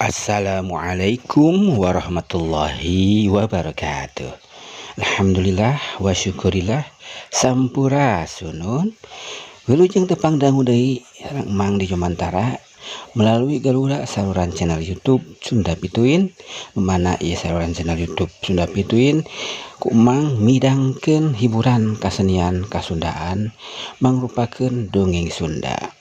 Assalamualaikum warahmatullahi wabarakatuh. Alhamdulillah wa syukurillah sampura sunun. Wilujeng tepang dangu deui sareng Mang di Jomantara melalui Garuda saluran channel YouTube Sunda Pituin, mana ieu saluran channel YouTube Sunda Pituin ku Mang midangkeun hiburan kasenian kasundaan mangrupakeun dongeng Sunda.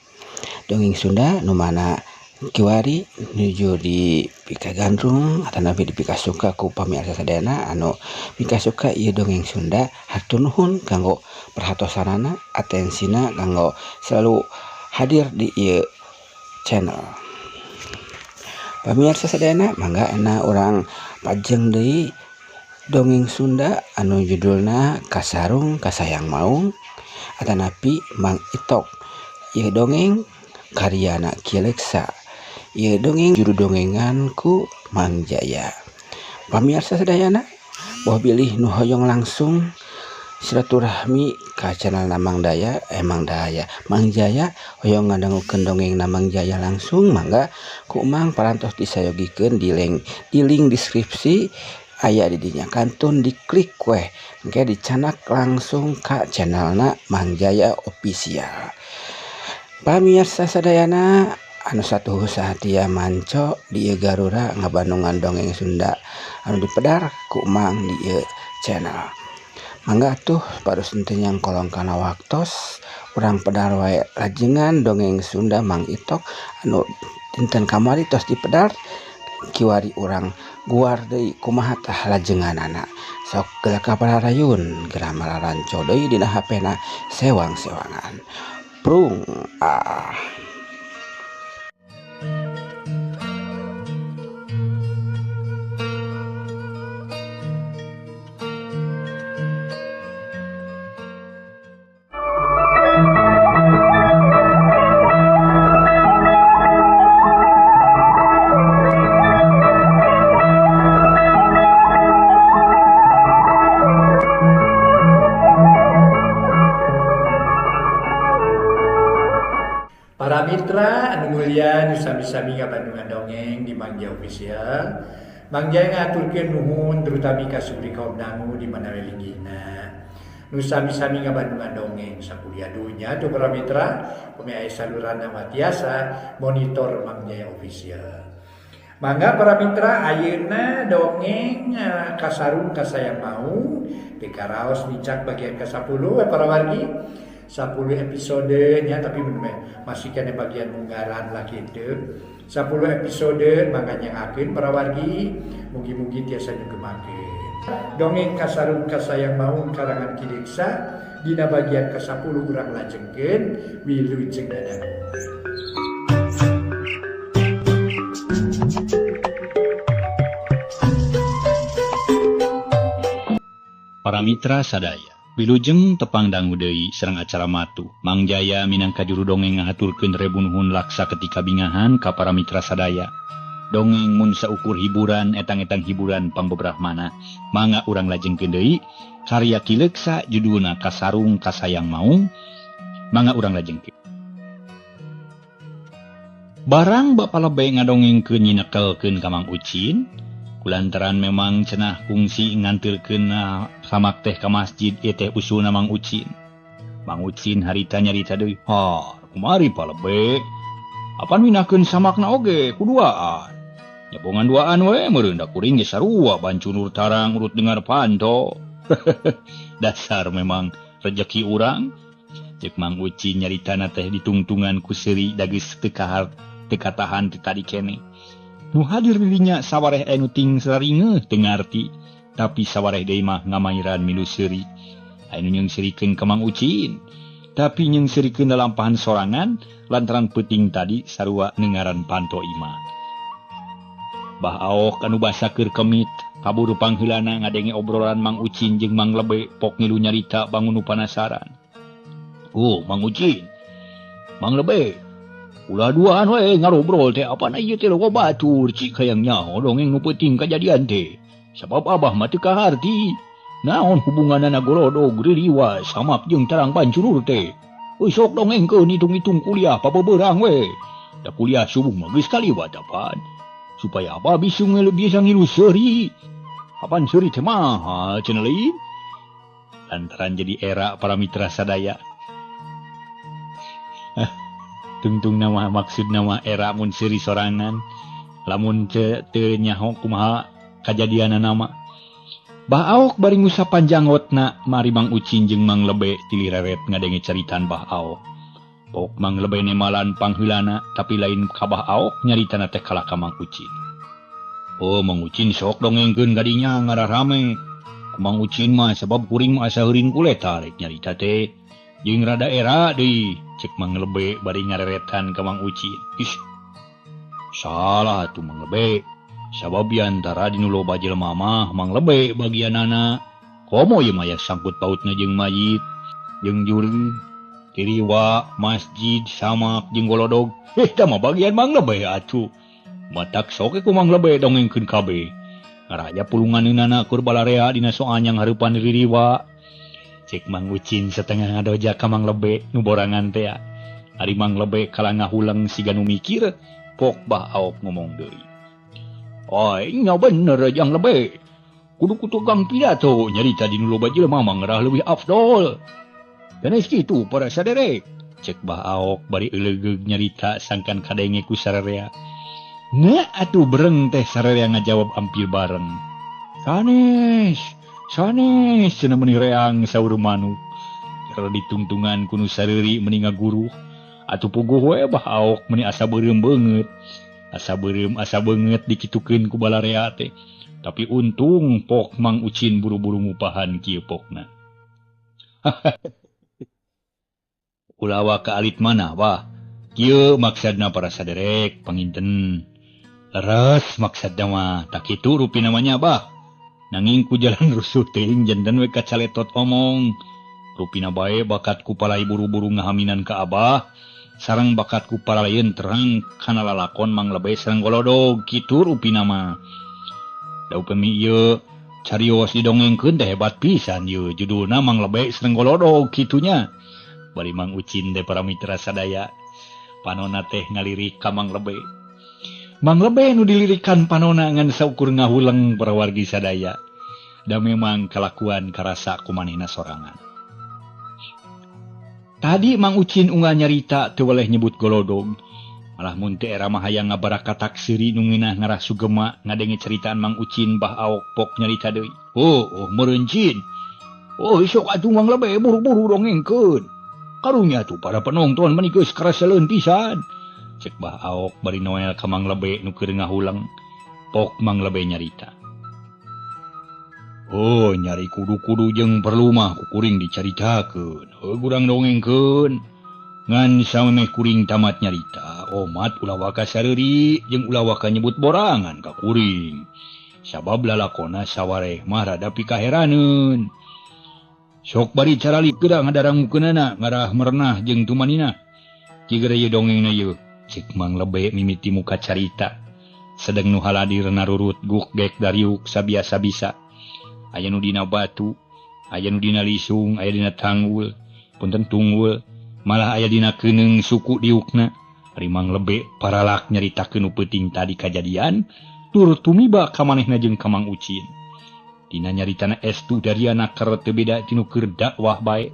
Dongeng Sunda nu mana kiwari nuju di pika gandrung atau nabi di pika suka ku pamirsa sadayana anu pika suka ieu dongeng Sunda. Hatur nuhun kanggo perhatosanana, atensina kanggo selalu hadir di ieu channel. Pamirsa sadayana mangga ena urang pajeng deui dongeng Sunda anu judulna Kasarung Kasayang Maung atanapi Mang Itok. Ieu dongeng karyana Kileksa. Ieu dongeng juru dongengan ku Mang Jaya. Pamirsa sadayana boh bilih nu hoyong langsung silaturahmi ka channel Mang Jaya hoyong ngadangukeun dongeng Mang Jaya langsung mangga ku Mang parantos disayogikeun di link deskripsi aya di dinya kantun diklik we engke dicanak langsung ka channelna Mang Jaya official. Pamirsa sadayana anu satuhus sahatia manco di ieu Garuda ngabandungan dongeng Sunda anu dipedar ku Mang di ieu channel. Mangga atuh parus teu nyang kolong kana waktos urang pedar wae lajengan dongeng Sunda Mang Itok anu dinten kamari tos dipedar kiwari urang guar deui kumaha tah lajenganana. Sok geula kapararayun geura mararanco deui dina HP-na sewang-sewangan. Prung Para mitra anu mulia nu sami-sami ngabandungan dongeng di Mang Jaya official. Mang Jaya ngaturkeun nuhun terutami ka subri kaum dangu di mana we linggihna. Nu sami-sami ngabandungan dongeng sakuliah dunya tu para mitra pami aya saluran nama tiasa monitor Mang Jaya official. Mangga para mitra ayeuna dongeng Kasarung Kasayang Maung dikaraos dicak bagian ke-10 para wargi. 10 episode nya tapi masih kena bagian unggaran lagi itu 10 episode makanya akeun para wargi mugi-mugi tiasa nyugemakeun dongeng Kasarung Kasayang Maung karangan Kileksa dina bagian ke-10 urang lajengkeun wilujeng dadangu. Para mitra sadaya wilujeng tepang dangu deui sareng acara matu. Mang Jaya minangka juru dongeng ngahaturkeun rebunuhun laksa ketika bingahan ka para mitra sadaya. Dongeng mun saukur hiburan etang-etang hiburan pangbebrahmana. Mangga urang lajengkeun deui karya Kileksa judulna Kasarung Kasayang Maung. Mangga urang lajengkeun. Barang bapa lebay ngadongengkeun nyinekelkeun ka Mang Ucin. Kulantaran memang cenah kungsi ngantilkeun samak teh ka masjid ieu teh usulna Mang Ucin. Mang Ucin harita nyarita deui, "Ha, kumari palebe. Apan minakeun samakna oge kuduaan. Nyabongan duaan we meureun da kuring ge sarua bancun urut tarang urut dengar panto." Dasar memang rejeki urang. Cek Mang Ucin nyaritana teh ditungtungan ku seuri da geus teu katahan ti tadi keneh. Nu hadir dirinya sawareh anu ting saringeuh teu ngarti, tapi sawareh deui mah ngamairan milu seuri. Anu nyeungsirikeun ka Mang Ucin, tapi nyeungsirikeun lalampahan sorangan lantaran peuting tadi sarua nengaran panto iman. Bah aok anu basa keur kemit, kaburu pangheulana ngadenge obrolan Mang Ucin jeung Mang Lebe pok ngilu nyarita bangun nu panasaran. "Oh, Mang Ucin, Mang Lebe, ulah duaan we ngarobrol teh apana ieu teh loba batur cik hayang nyaho dongeng nu peuting kajadian teh. Sabab abah mah teu kaharti. Naon hubunganna golodog ririwas samak jeung tarang bancurur teh. Euy sok dongengkeun hitung-hitung kuliah pabebeurang we. Da kuliah subuh mah geus kaliwat apaan. supaya abah bisa biasa ngilu seuri. Apaan seuri teh mah cenah lain. Lantaran jadi era para mitra sadaya. Tungtung nama maksud nama era mun seuri sorangan. Lamun teu nyaho kumaha kajadianna nama. Bah Aok bari ngusapan janggotna mari Mang Ucin jeung Mang Lebe tilih reret ngadenge caritan Bah Aok. Pok Mang Lebe nemalan pangheulana tapi lain ka Bah Aok nyaritana teh kala ka Mang Ucin. Oh Mang Ucin sok dongengkeun gadinya ngarah rame. Ku Mang Ucin mah sabab kuring mah asa heurin kuleta rek nyarita teh. Jeung rada era deui cek Mang Lebe bari ngareretan ka Mang Ucin. Ish. Salah atuh Mang Lebe. Sabab antara dinu loba jelema mah Mang Lebe bagianana komo ieu mah sangkut pautna jeung mayit jeung juri tiriwa masjid samak jeung golodog eta mah bagian Mang Lebe atuh matak sok ku Mang Lebe dongengkeun kabeh ngaraja pulunganeunana keur balarea dina soanyang hareupan ririwa cek Mang Ucin setengah ngadoja ka Mang Lebe nu borangan teh ari Mang Lebe kala ngahulang siga nu mikir pok Bah Aok ngomong deui. Nya bener Jang Lebe. Kudu kutukang pidato nyarita di loba jelema mah ngarah leuwih afdol. Ganes kitu para saderek. Cek Bah Aok bari euleugeuh nyarita sangkan kadenge ku sararea. Nya atuh bereng teh sararea ngajawab ampir bareng. Sanes cenah meuni reang saur manuk. Keur ditungtungan ku nu sareuri meuni ngaguru. Atuh puguh we Bah Aok meuni asa beureum beungeut. Asa beungeut dikitukeun ku balarea teh. Tapi untung pok Mang Ucin buru-buru ngupahan kieu pokna. Ulawa ka alit mana, Bah? Kieu maksudna para saderek, panginten. Leres maksudna mah, tak kitu rupi namanya, Bah. Nanging ku jalan rusuh teuing janten we kacaletot omong. Rupina bae bakat ku palai buru-buru ngahaminan ka Abah. Sareng bakat ku paralayeun terang kana lalakon Mang Lebe sareng golodog kitu rupina mah. Da upami ieu carios didongengkeun teh hebat pisan ieu judulna Mang Lebe sareng golodog kitunya. Bari Mang Ucin teh para mitra sadaya panonna teh ngalirik ka Mang Lebe. Mang Lebe nu dilirikan panonna ngan saukur ngahuleng para wargi sadaya. Da memang kalakuan karasa ku manehna sorangan. Tadi Mang Ucin unggal nyarita teu weleh nyebut golodog. Malah mun teh era mah hayang ngabarakatak seuri nu ngeunah ngarah sugema ngadenge ceritaan Mang Ucin Bah Aok pok nyarita deui. Oh meureun Cin. Oh sok atuh Mang Lebe buru-buru dongengkeun. Karunya tuh para penonton meuni geus karaseleun pisan. Cek Bah Aok bari noel ka Mang Lebe nu keur ngahulang. Pok Mang Lebe nyarita. Oh nyari kudu-kudu jeung perlu mah kuring dicaritakeun. Kurang dongengkeun. Ngan samemeh kuring tamat nyarita, omat ulah ka sareuri jeung ulah ka nyebut borangan ka kuring. Sabab lalakonna sawareh mah rada pikaheraneun. Sok bari caralik geura ngadarangukeunana ngarah merenah jeung tumanina. Kieu ieu dongengna ieu, cek Mang Lebe mimiti muka carita. Sedeng nu haladir narurut guk gek dariuk sabiasa bisa. Aya nu dina batu, aya nu dina lisung, aya dina tanggul, punten tunggul, malah aya dina keuneng suku diukna. Ari Mang Lebe paralak nyaritakeun nu peuting tadi kajadian, tur tumiba ka manehna jeung ka Mang Ucin. Dina nyaritana estu dari anak keur teu beda tinu keur dakwah bae.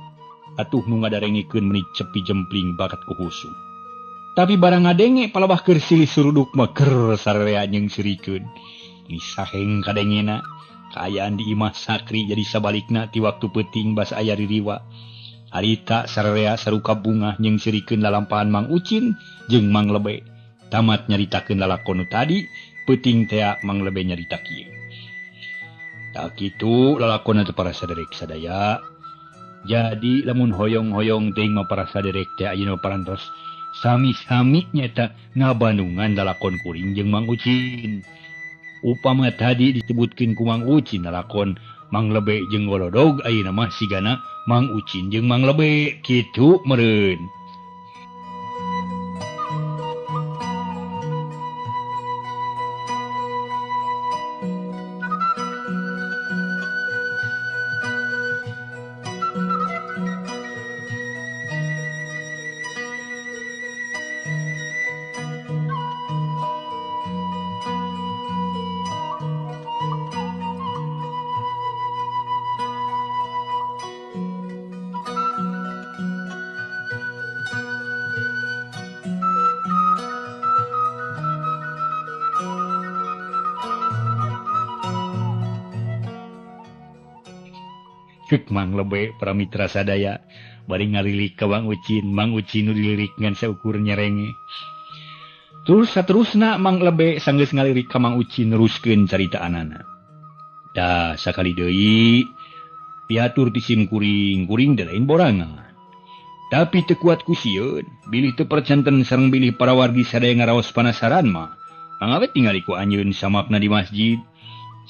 Atuh nu ngadarengekeun meuni cepi jempling bakat kuhusu. Tapi barang ngadenge palabah keur silih suruduk mah keur sararea jeung sirikeun. Ini saheng kadengena. Kaayaan di imah sakri jadi sabalikna ti waktu peuting basa aya ririwa. Harita sararea saruka bunga jeung sirikeun lalampahan Mang Ucin jeung Mang Lebe. Tamat nyaritakeun lalakon nu tadi, peuting teh Mang Lebe nyarita kieu. Tak kitu lalakonna teh para saderek sadaya. Jadi lamun hoyong-hoyong teuing mah para saderek teh ayeuna parantos sami-sami nyata ngabandungan lalakon kuring jeung Mang Ucin. Upama tadi disebutkeun ku Mang Ucin lalakon Mang Lebe jeung golodog ayeuna mah sigana Mang Ucin jeung Mang Lebe kitu meureun. Cek Mang Lebe para mitra sadaya bari ngalilik ka Mang Ucin nu dilirik ngan seukur nyerenge. Terus saterusna Mang Lebe sanggeus ngalirik ka Mang Ucin neruskeun caritaanana. Da sakali deui piatur ti sim kuring teh lain borangan. Tapi teu kuat ku sieun, bilih teu percanten sareng bilih para wargi sadaya ngaraos panasaran mah. Mangawet tingali ku anjeun samakna di masjid.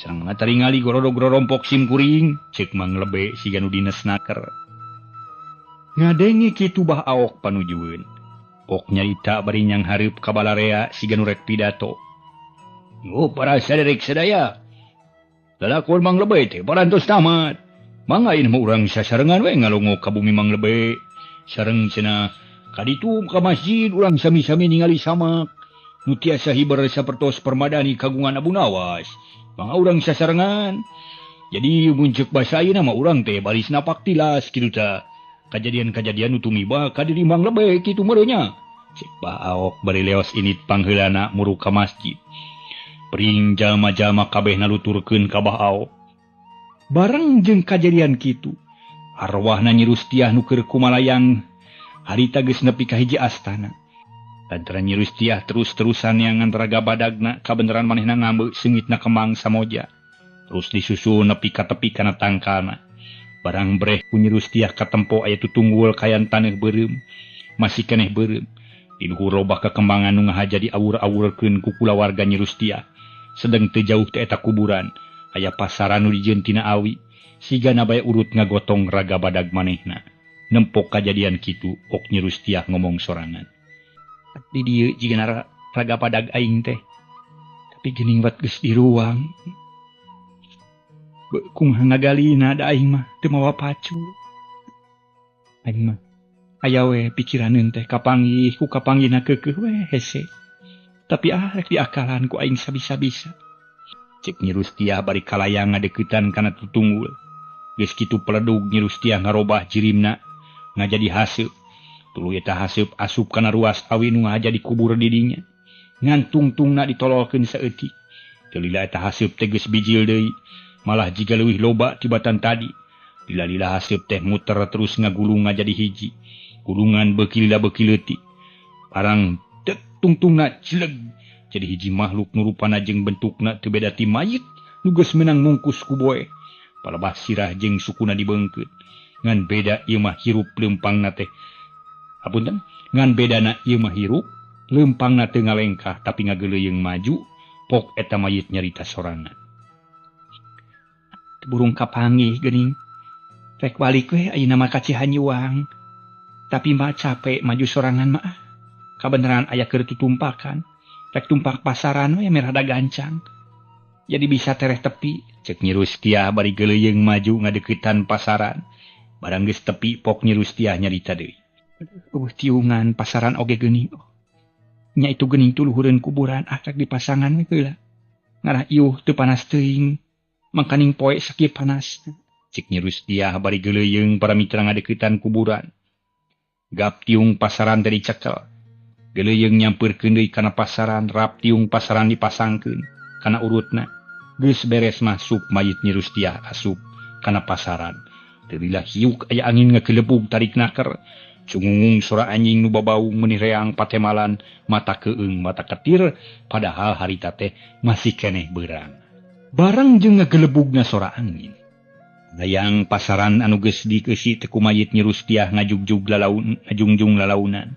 Sareng ngataringali gorodog-gorompok sim kuring, cek Mang Lebe siga nu dines naker. Ngadenge kitu bah aok panujueun. Ok nyarita bari nyang hareup ka balarea siga nu rek pidato. Oh para saderek sadaya. Lalakon Mang Lebe teh parantos tamat. Mangga ieu mah urang sasarengan we ngalongok ka bumi Mang Lebe. Sareng cenah kaditu ka masjid urang sami-sami ningali samak. Nu tiasa hiber sapertos permadani kagungan Abu Nawas. Mangga urang sasarengan. Jadi muncul basa ayeuna mah urang teh baris napak tilas kitu tah. Kajadian-kajadian nu tumiba ka diri Mang Lebe kitu meureun nya. Cek Bah Aok bari leos init pangheulana muru ka masjid. Pring jalma-jalma kabeh naluturkeun ka Bah Aok. Bareng jeung kajadian kitu, arwahna Nyi Rustiah nu keur kumalayang harita geus nepi ka hiji astana. Lantaran Nyi Rustiah terus-terusan yang antara badagna kabeneran manehna ngambeuk seungitna kembang samoja. Terus disusul nepi ka tepi kana tangkalna. Barang breh ku Nyi Rustiah katempo aya tutunggul kayan taneuh beureum, masih keneh beureum. Di luhur lobah kekembangan nu ngahaja diawur-awurkeun ku kulawarga Nyi Rustiah. Sedeng teu jauh teh eta kuburan, aya pasaran nu dijieun tina awi, sigana bae urut ngagotong raga badag manehna. Nempok kajadian kitu, ok Nyi Rustiah ngomong sorangan. Di dieu jigana raga badag aing teh. Tapi geuning wat geus di ruang. Kumaha ngagalina da aing mah teu mawa pacu. Aing mah aya we pikiraneun teh kapanggih ku kapanggihna keukeuh we hese. Tapi rek diakalan ku aing sabisa-bisa. Cek Nyi Rustiah bari kalayang ngadeuketan kana tutunggul. Geus kitu peledug Nyi Rustiah ngarobah jirimna ngajadi haseup. Tuluy eta haseup asup kana ruas awi nu ngahaja dikubur di dinya. Ngan tungtungna ditololkeun saeutik. Teu lila eta haseup teh geus bijil deui, malah jiga leuwih loba tibatan tadi. Lila-lila haseup teh muter terus ngagulung ngajadi hiji. Gulungan beuki lila beuki leutik. Parang tek tungtungna cileg. Jadi hiji makhluk nurupana jeung bentukna teu beda ti mayit nu geus meunang mungkus ku boe. Palebah sirah jeung sukuna dibeungkeut. Ngan beda ieu mah hirup leumpangna teh. Hapunten, ngan bedana ieu mah hirup leumpangna teu ngalengkah tapi ngageuleuyeung maju, pok eta mayit nyarita sorangan. Burung kapanggih geuning. Rek balik we ayeuna mah ka Cihanyuang. Tapi mah capek maju sorangan mah. Kabeneran aya keur tutumpakan. Rek tumpak pasaran we merada gancang. Jadi bisa tereh tepi, cek Nyi Rustiah bari geuleuyeung maju ngadeuketan pasaran. Barang geus tepi pok Nyi Rustiah nyarita deui. Tiungan pasaran oge geuning. Nya itu geuning tu luhureun kuburan rek dipasangan we heula. Ngarah ieuh teu panas teuing. Mangkaning poe sakit panas. Cek Nyi Rustiah bari geuleuyeung para mitra ngadeuketan kuburan. Gap tiung pasaran teh dicekel. Geuleuyeung nyampeurkeun deui kana pasaran, rap tiung pasaran dipasangkeun kana urutna. Geus beres masuk mayit Nyi Rustiah asup kana pasaran. Teu lila hiuk aya angin ngakelebug tarik naker. Cungungung sora anjing nu babaung meuni reang patemalan, mata keueung mata ketir, padahal harita teh masih keneh beurang. Bareng jeung ngagelebugna sora angin. Layang pasaran anu geus dikeusi teh ku mayit Nyi Rustiah ngajungjung lalaunan.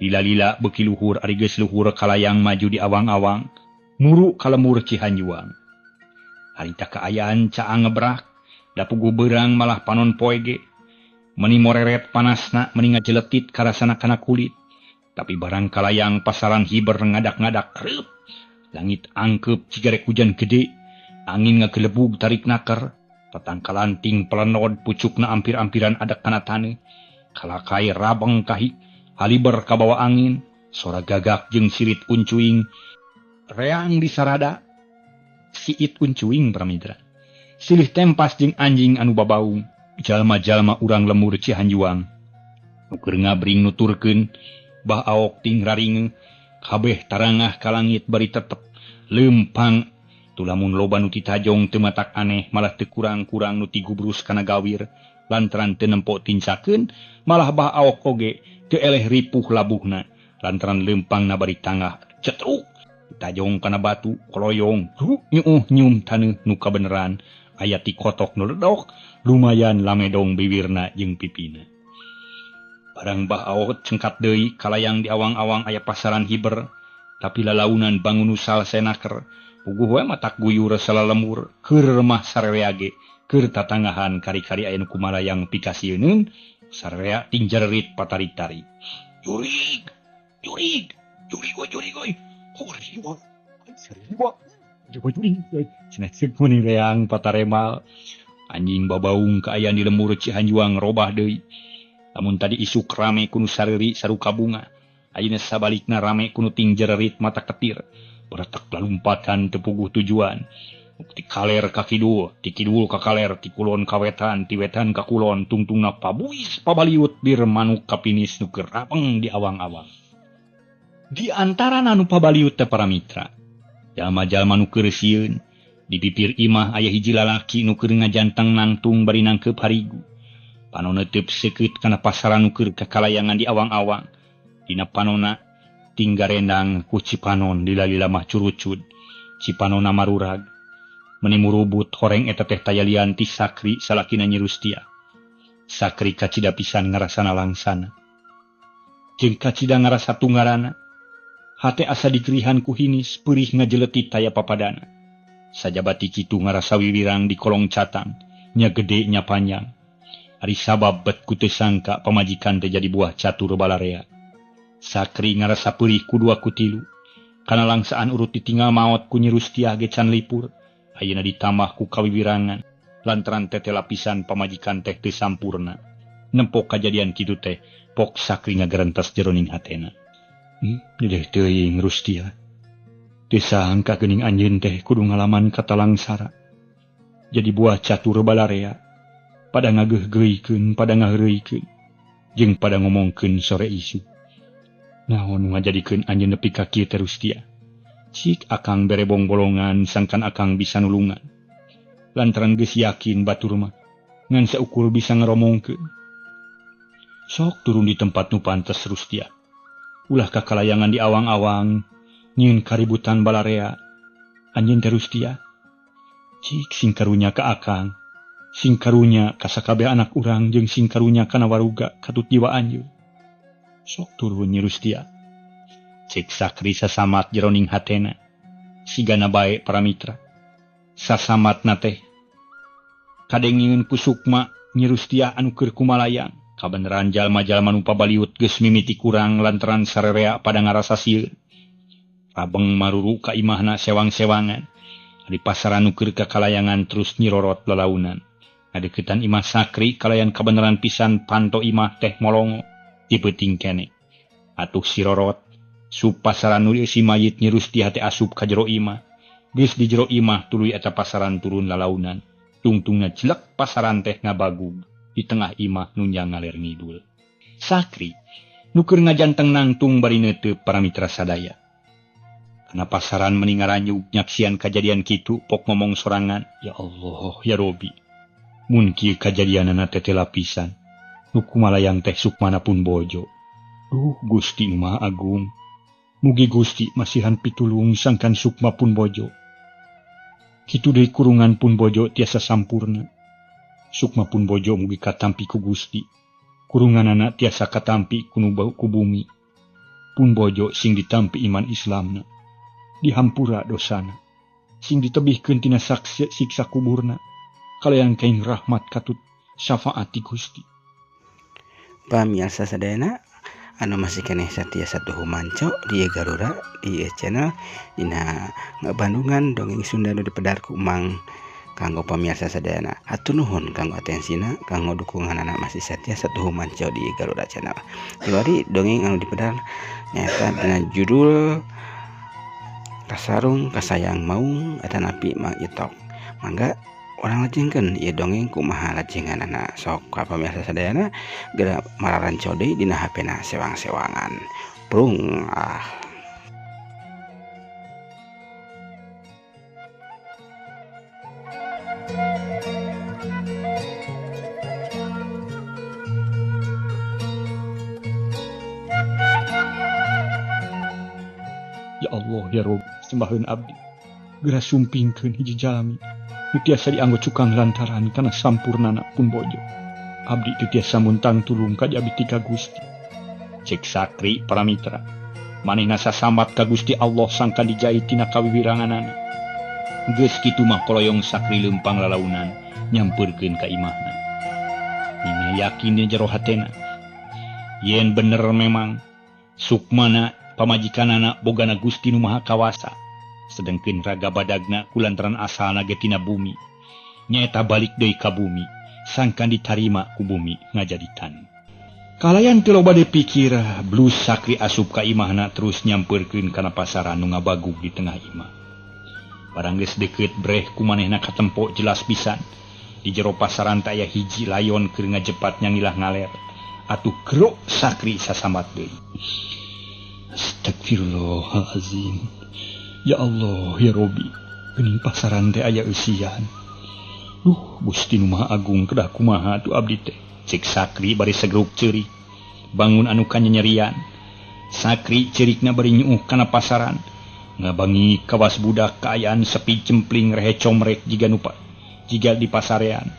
Lila-lila beuki luhur ari geus luhur kalayang maju di awang-awang, muru ka lemur Cihanyuang. Harita kaayaan caang ngebrak, da puguh beurang malah panon poe ge. Meuni moreret panasna meuni ngajeletit karasana kana kulit. Tapi barang kalayang pasaran hiber ngadak-ngadak kreup. Langit angkeup cigarek hujan gede, angin ngagelebug tarik naker. Tatangkalan ting pelenod pucukna ampir-ampiran adak kana taneuh. Kalakai rabeng kahik haliber ka bawa angin, sora gagak jeung sirit uncuing. Reang di sarada, siit uncuing pramitra. Silih tempas jeung anjing anu babaung, jalma-jalma urang lemur Cihanyuang. Nuker ngabring nuturkeun, Bah Aok ting raringeun, kabeh tarangah ka langit bari tetep leumpang Tulamun loba nu titajong teu matak aneh malah teu kurang-kurang nu tigubrus kana gawir lantaran teu nempo tincakeun malah bah awok oge teu eleh ripuh labuhna lantaran leumpangna bari tangah cetruk tajong kana batu koloyong nyum taneuh nu kabeneran aya ti kotok nu ledok lumayan lamedong bibirna jeung pipina. Barang bah awot cengkat deui kalayang di awang-awang aya pasaran hiber tapi lalaunan bangun usal senaker puguh we matak guyur salalemur keur remah sarerea ge keur tatangahan kari-kari aya nu kumalayang pikasieun sarerea tingjerit patari-tari jurig goy cenah ceuk meuning reang pataremal anjing babaung kaayaan di lemur Cihanjuang robah deui. Lamun tadi isuk rame kuno sariri saruka bunga, ayeuna sabalikna rame kuno tingjererit mata ketir, beretak lalumpatan tepuguh tujuan. Ti kaler ka kidul, ti kidul ka kaler, ti kulon ka wetan, ti wetan ka kulon, tungtungna pabuis pabaliut bir manuk kapinis nu keur rapeng di awang-awang. Di antara nanu pabaliut teh para mitra, jalma-jalma nu keur sieun, di bibir imah aya hiji lalaki nu keur ngajanteng nangtung bari nangkeup harigu. Panona teup seukeut kana pasaran nu keur kakalayangan di awang-awang. Dina panona tinggarendang ku Cipanon lila-lila mah curucud. Cipanona marurag. Meni murubut horeng eta teh tayalian ti Sakri salakina Nyi Rustia. Sakri kacida pisan ngarasana langsana. Jeung kacida ngarasa tunggarana. Hate asa dikerihan ku hinis peurih ngajeleti taya papadana. Sajabati kitu ngarasa wiwirang di kolong catang. Nya gede nya panjang. Ari sabab bet ku teu sangka pamajikan teh jadi buah catur balarea. Sakri ngarasa peulih ku dua ku tilu. Kana langsaan urut ditinggal maot ku Nyi Rustia ge can lipur. Ayeuna ditambah ku kawiwirangan lantaran teh lapisan pamajikan teh teu sampurna. Nempok kajadian kitu teh pok Sakri ngagerentas jeroning hatena. Dedeh teuing Rustia. Teu sangka geuning anjeun teh kudu ngalaman kata langsara. Jadi buah catur balarea. Pada ngageuh-geuikeun, pada ngaheureuikeun, jeung pada ngomongkeun sore isu. Naon ngajadikeun anjeun nepi ka kieu teh Rustia? Cik akang bere bolongan sangkan akang bisa nulungan. Lantaran geus yakin batur mah ngan saukur bisa ngaromongkeun. Sok turun di tempat nu pantes Rustia. Ulah kakalayangan di awang-awang, nyieun kaributan balarea. Anjeun teh Rustia. Cik sing karunya ka akang. Sing karunya ka sakabeh anak urang jeung sing karunya kana waruga katut jiwa anjeun. Sok turun Nyi Rustia. Cek Sakri sasamat jeroning hatena. Sigana bae para mitra. Sasamatna teh kadengieun ku Sukma Nyi Rustia anu keur kumalayang. Kabeneran jalma-jalma nu pabaliut geus mimiti kurang lantaran sarerea pada ngarasa sieun. Rabeng maruru ka imahna sewang-sewangan. Di pasaran nu keur kakalayangan terus nyirorot lalaunan. Ngadeukeutan imah Sakri kalayan kabeneran pisan panto imah teh molongo dipeuting kene. Atuh sirorot sup pasaran nu si mayit Nyi Rustia teh asup ka jero imah. Geus di jero imah tuluy eta pasaran turun lalaunan. Tungtungna jelek pasaran teh ngabagug di tengah imah nu ngaler ngidul. Sakri nu keur ngajanteng nangtung bari neuteub para mitra sadaya. Kana pasaran meni ngaranyug nyaksian kajadian kitu pok ngomong sorangan, ya Allah ya Robi. Mun kieu kajadianana teh lapisan. Nu kumalayang teh Sukmana pun bojo. Duh Gusti Maha Agung. Mugi Gusti masihan pitulung sangkan Sukma pun bojo. Kitu deui kurungan pun bojo tiasa sampurna. Sukma pun bojo mugi katampi ku Gusti. Kurunganana tiasa katampi ku bumi. Pun bojo sing ditampi iman Islamna. Dihampura dosana. Sing ditebihkeun tina siksa kuburna. Kalayan kaing rahmat katut syafaat ti Gusti. Pamirsa sadayana anu masih keneh satia satuhu manco di Garura di channel dina Bandungan dongeng Sunda nu dipedar ku Mang. Kanggo pamirsa sadayana hatur nuhun kanggo atensina kanggo dukunganana masih satia satuhu manco di Garura channel. Keluari dongeng anu dipedar nyata dengan judul Kasarung Kasayang Maung eta napi Mang Itok. Mangga orang lajengkeun ieu dongeng kumaha lajenganana sok ka pamirsa sadayana geura mararanco deui dina HP-na sewang-sewangan. Prung. Ya Allah ya Rob, sembaheun abdi geura sumpingkeun hiji jalmi nu tiasa dianggo cukang lantaran kana sampurnana pun bojo. Abdi teu tiasa muntang tulung ka abdi ka Gusti. Cek Sakri Paramitra, manehna sasambat ka Gusti Allah sangka dijait tina kawiwiranganana. Geus kitu mah koloyong Sakri leumpang lalaunan nyampeurkeun ka imahna. Nina yakin di jero hatena yen bener memang sukmana pamajikanana bogana Gusti nu Maha Kawasa, sedengkeun raga badagna kulantaran asalna ge tina bumi, nyaeta balik deui ka bumi sangkan ditarima ku bumi ngajaditan. Kalayan teu loba dipikir, blus Sakri asup ka imahna terus nyampeurkeun kana pasaran nu ngabagug di tengah imah. Barang geus deukeut breh ku manehna katempo jelas pisan di jero pasaran teh aya hiji layon keur ngajepat nyangilah ngaler. Atuh kruk Sakri sasambat deui. Astagfirullahalazim. Ya Allah ya Robi, geuning pasaran teh aya eusian. Gusti nu Maha Agung kedah kumaha atuh abdi teh. Cek Sakri bari segeruk ceurik bangun anu kanyerian. Sakri ceurikna bari nyuuh kana pasaran ngabangi kawas budak kaayaan sepi cempling rehe comrek jiga di pasarean.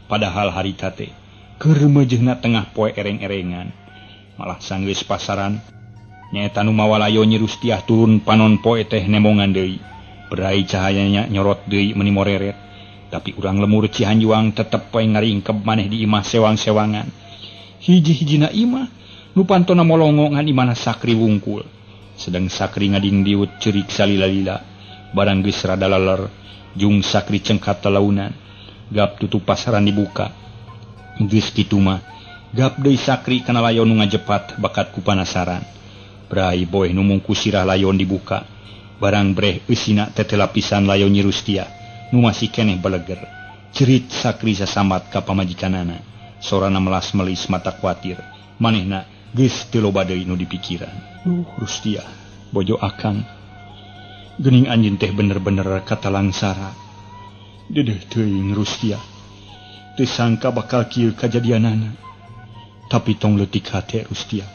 Padahal harita teh keur meujeuhna tengah poe ereng-erengan. Malah sanggeus pasaran nyaeta nu mawa layo Nyi Rustiah turun panon poe teh nemongan deui. Berai cahayanya nyorot deui meuni moreret. Tapi urang lemur Cihanjuang tetep poe ngaringkeb maneh di imah sewang-sewangan. Hiji-hijina imah nu pantona molongo ngan imana Sakri wungkul. Sedang Sakri ngadingdiut ceurik salila-lila. Barang geus rada leler, jung Sakri cengkat talaunan. Gap tutup pasaran dibuka. Geus kitu mah, gap deui Sakri kana layon nu ngajepat bakat ku panasaran. Brai boeh nu mungkus sirah layon dibuka. Barang breh eusina teh lapisan layon Nyi Rustiah nu masih keneh beleger. Cerit Sakri sasambat ka pamajikanana. Sorana melas-melis mata kuatir. Manehna geus teu loba deui nu dipikiran. Rustiah, bojo akang. Geuning anjeun teh bener-bener katalangsara. Dedeh teuing Rustiah. Teu sangka bakal kieu kajadianana. Tapi tong leutik hate Rustiah.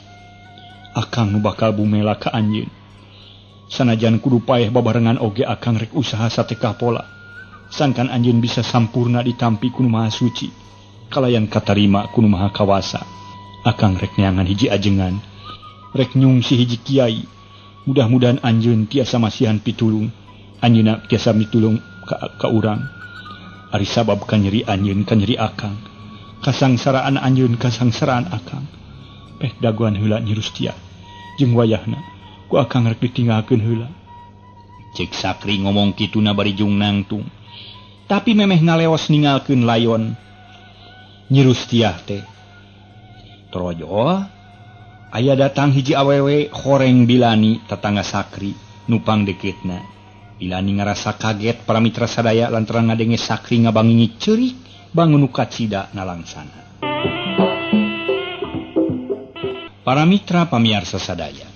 Akang nu bakal bumela ka anjeun. Sanajan kudu paeh babarengan oge akang rek usaha satekah pola. Sangkan anjeun bisa sampurna ditampi ku nu Maha Suci. Kalayan katarima ku nu Maha Kawasa. Akang rek neangan hiji ajengan. Rek nyung si hiji kiai. Mudah-mudahan anjeun tiasa masihan pitulung. Anjeunna tiasa mitulung ka urang. Ari sabab kanyeri anjeun kanyeri akang. Kasangsaraan anjeun kasangsaraan akang. Peh daguan heula Nyi Rustiah. Jeung wayahna ku akang rek ditinggalkeun heula. Cek Sakri ngomong kituna bari jung nangtung. Tapi memeh ngaleos ningalkeun layon Nyi Rustiah teh. Trojo aya datang hiji awewe horeng Bilani tetangga Sakri nupang deketna. Bilani ngarasa kaget para mitra sadaya lantaran ngadenge Sakri ngabangingi ceurik bangun nu kacida nalangsana. Para mitra pamiarsa sadaya.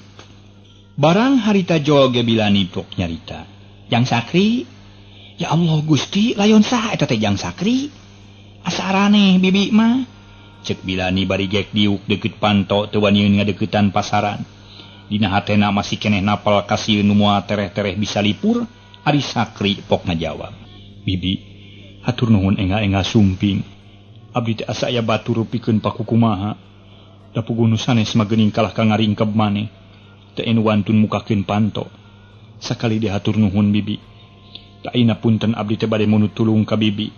Barang harita jol ge Bilani pok nyarita. Jang Sakri, ya Allah Gusti, layon saha eta teh Jang Sakri? Asa araneh bibi mah. Cek Bilani bari gek diuk deukeut panto teu waniun ngadeuketan pasaran. Dina hatena masih keneh napal kasieun nu moal tereh-tereh bisa lipur. Ari Sakri pok ngajawab. Bibi, hatur nuhun enga-enga sumping. Abdi teh asa aya batur pikeun pakukumaha. Da puguh nu sanes mah geuning kalah ka ngaringkeb maneh. Teu enu wantun mukakeun panto. Sakali dihatur nuhun bibi. Da ayeuna punten abdi teh bade munut tulung ka bibi.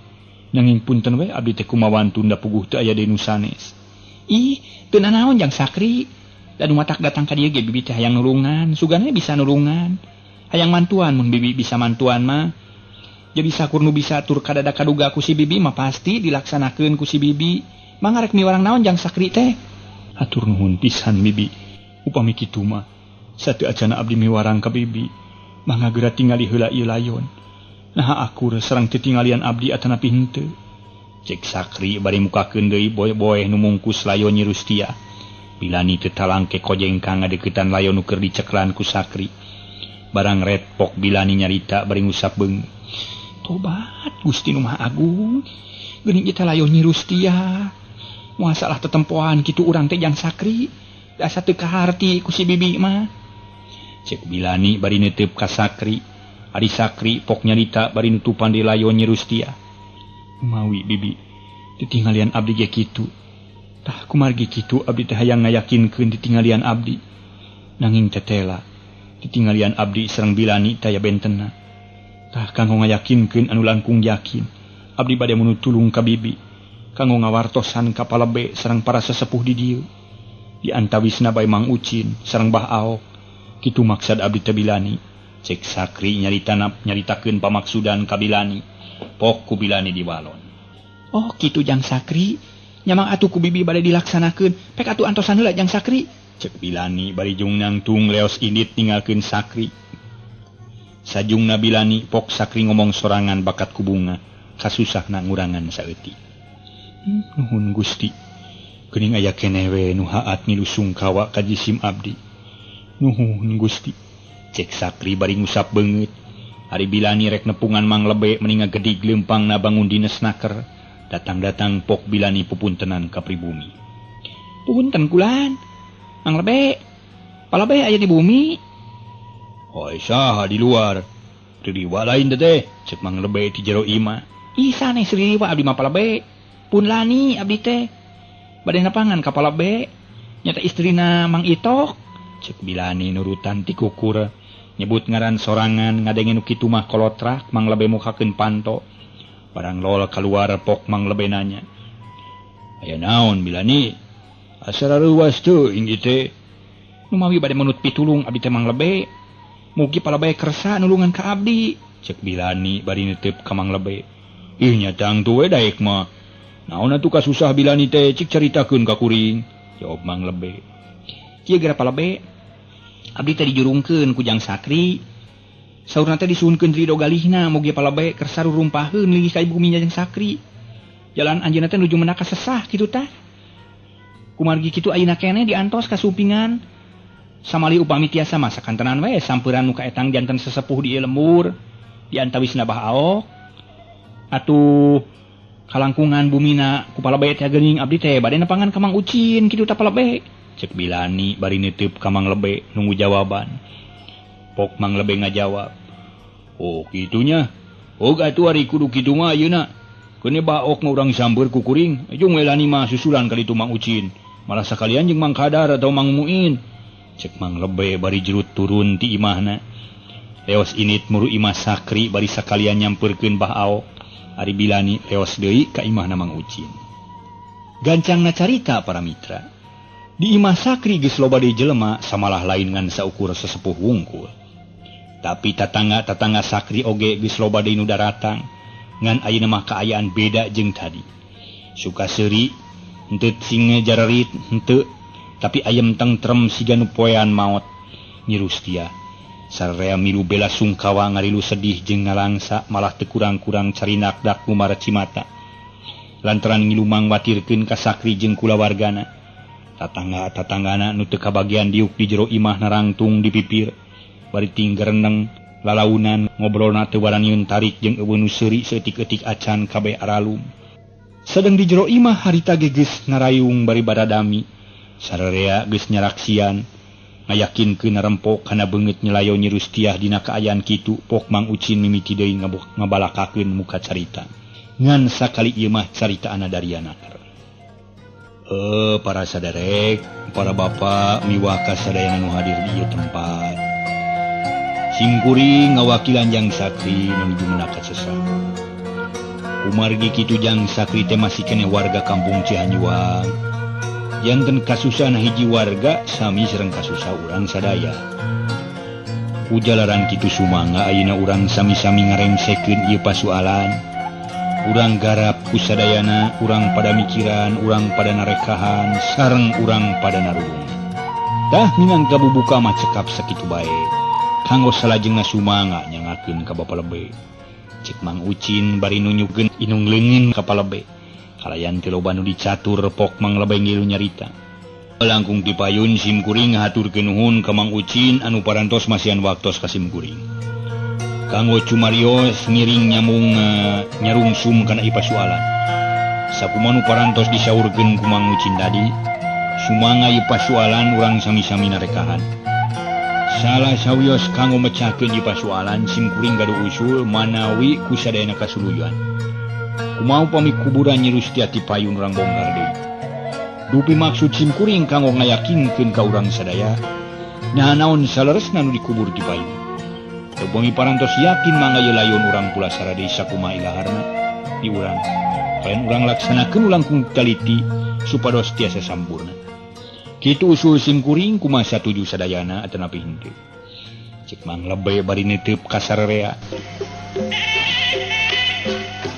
Nanging punten we abdi teh kumaha wantun da puguh teu aya deui nu sanes. Ih, teu nanaon Jang Sakri. Da nu matak datang ka dieu ge bibi teh hayang nulungan, sugana bisa nulungan. Hayang mantuan mun bibi bisa mantuan mah. Jadi sakur nu bisa tur kadada kaduga ku si bibi mah pasti dilaksanakeun ku si bibi. Mangga rek miwarang naon Jang Sakri teh? Hatur nuhun pisan bibi. Upami kitu mah sateu acana abdi miwarang ka bibi. Mangga geura tingali heula ieu layon. Nah akur sareng titinggalian abdi atanapi henteu. Cek Sakri bari mukakeun deui boe-boe nu mungkus layon Nyi Rustiah. Bilani teu talangke kojeng ka ngadeuketan layon nu keur diceklan ku Sakri. Barang ret pok Bilani nyarita bari ngusap beung. Tobat Gusti nu Maha Agung. Geuning eta layon Nyi Rustiah. Moal salah tetempoan kitu urang teh Jang Sakri. Da asa teu kaharti ku si bibi mah. Cek Bilani bari neuteup ka Sakri. Ari Sakri pok nyarita bari nutupan di layon Nyi Rustia. Mawi bibi, ditinggalian abdi ge kitu. Tah kumargi kitu abdi teh hayang ngayakinkeun ditinggalian abdi. Nanging tetela, ditinggalian abdi sareng Bilani taya bentenna. Tah kanggo ngayakinkeun anu langkung yakin, abdi bade munu tulung ka bibi. Kanggo ngawartosan ka palebe sareng para sesepuh di dieu. Di antawisna bae Mang Ucin sareng Bah Aok. Kitu maksud abdi teh Bilani. Cek Sakri nyaritakeun pamaksudan ka Bilani. Pok ku Bilani diwalon. Oh kitu Jang Sakri. Nyamang atuh ku bibi bade dilaksanakeun. Pek atuh antosan heula Jang Sakri. Cek Bilani bari jung nangtung leos indit ninggalkeun Sakri. Sajungna Bilani pok Sakri ngomong sorangan bakat ku bunga. Kasusahna ngurangan saeutik. Nuhun Gusti. Geuning aya keneh we nu haat milu sungkawa ka jisim abdi. Nuhun Gusti. Cek Sakri bari ngusap beungeut. Ari Bilani rek nepungan Mang Lebe meninga gedig leumpangna bangun dines naker. Datang-datang pok Bilani pupuntenan ka pribumi. Punten kulan. Mang Lebe. Palebe aya di bumi. Hoi saha di luar. Ririwa lain teh, cek Mang Lebe ti jero imah. Ih saneh sririwa abdi mah Palebe. Pun lani abdi teh. Bade napangan ka Palebe. Nyata istrina Mang Itok. Cek Bilani nurutan ti kukur. Nyebut ngaran sorangan ngadengen kitu mah kolotrak Mang Lebe mukakeun panto. Barang lol keluar pok Mang Lebe nanya. Aya naon Bilani? Asal ruas teu inggih teh. Nu mawi bade menut pitulung abdi teh Mang Lebe. Mugi Palebe kersa nulungan ka abdi. Cek Bilani bari neuteup ka Mang Lebe. Ih nyatang tu we daek mah. Naon atuh kasusah Bilani teh cik caritakeun ka kuring. Jawab Mang Lebe. Kieu gara Palebe. Abdi teh dijurungkeun ku Jang Sakri. Saurna teh disuhunkeun ridho galihna mugi Palebe keur sarurumpaheun leuwih ka ibu minya Jang Sakri. Jalan anjeunna teh nuju meunang ka sesah kitu tah. Kumargi kitu ayeuna keneh diantos ka supingan. Samali upami tiasa masakan tenan we sampeuran nu kaetang janten sesepuh di ieu lembur. Di antawisna Bah Aok. Atuh kalangkungan bumina ku Palebe teh geuning abdi teh bade nepangan ka Mang Ucin kitu tah Palebe. Cek Bilani bari neuteup ka Mang Lebe nunggu jawaban. Pok Mang Lebe ngajawab. Oh kitunya. Oh atuh ari kudu kitu mah ayeuna. Keune baok mah urang sambeur ku kuring. Jeung welani mah susulan ka ditu Mang Ucin. Malah sakalian jeung Mang Kadar atau Mang Muin. Cek Mang Lebe bari jerut turun ti imahna. Leos init muru imah Sakri bari sakalian nyampeurkeun Bah Aok. Ari Bilani leos deui ka imahna Mang Ucin. Gancangna carita para mitra. Di imah Sakri geus loba deui jelema samalah lain ngan saukur sesepuh wungkul. Tapi tatangga Sakri oge geus loba deui nu daratang ngan ayeuna mah kaayaan beda jeung tadi. Suka seuri henteu sing jararit henteu tapi ayem tentrem siga nu poean maot. Nyi Rustia sararea milu bela sungkawa ngarilu sedih jeung ngalangsa malah teu kurang-kurang carinak dak lumar cimata. Lantaran ngilumang watirkeun ka Sakri jeung kulawargana. Tatanggana nu teu kabagian diuk di jero imah narangtung di pipir. Bari tinggereneng lalaunan ngobrolna teu waraniun tarik jeung eueun nu seuri seutik-eutik acan kabeh aralum. Sedeng di jero imah harita ge geus narayung bari baradami. Sararea geus nyaraksian ngayakinkeun rempok kana beungeut nyelayo Nyi Rustiah dina kaayaan kitu pok Mang Ucin mimiti deui ngabalakakeun muka carita. Ngan sakali ieu mah caritaana dariana. Para saderek, para bapak, miwah kasadayana nu hadir di ieu tempat. Simkuring ngawakilan Jang Sakri nuju meunang ka sesah. Kumargi kitu Jang Sakri teh masih keneh warga kampung Cihanjuang. Janten kasusahna hiji warga sami sareng kasusah urang sadaya. Ujalaran kitu sumangga ayeuna urang sami-sami ngarengsekeun ieu pasoalan. Urang garap kusadayana, urang pada mikiran, urang pada narekahan, sareng urang pada narung. Tah minang kabubuka mah cekap sakitu bae. Kanggo salajengna sumangga nyangakeun ka Bapa Lebe. Cek Mang Ucin bari nunjukkeun inung leungin ka Palebe. Kalayan teu loba nu dicatur pok Mang Lebe ngilu nyarita. Langkung dipayun simkuring ngahaturkeun nuhun ka Mang Ucin anu parantos masihan waktos ka simkuring. Kanggo cumarios ngiring nyarungsum kana ipasualan. Sakumanu parantos disaurkeun ku Mang Ucin tadi, sumangga ipasualan urang sami-sami narekahan. Salah sawios kanggo mecahkeun di pasualan simkuring gaduh usul manawi ku sadayana kasuluyuan. Kumaha upami kuburan Nyi Rustia ti payun urang bongkar deui. Dupi maksud simkuring kanggo ngayakinkeun ka urang sadaya nah naon saleresna nu dikubur di payun. Teu parantos yakin mangga ieu layon urang pula sarade sakumaha ilaharna di urang. Kalian urang laksanakeun langkung taliti supados tiasa sampurna. Kitu usul simkuring kumaha satuju sadayana atanapi henteu. Cek mang lebay bari neuteup ka sararea.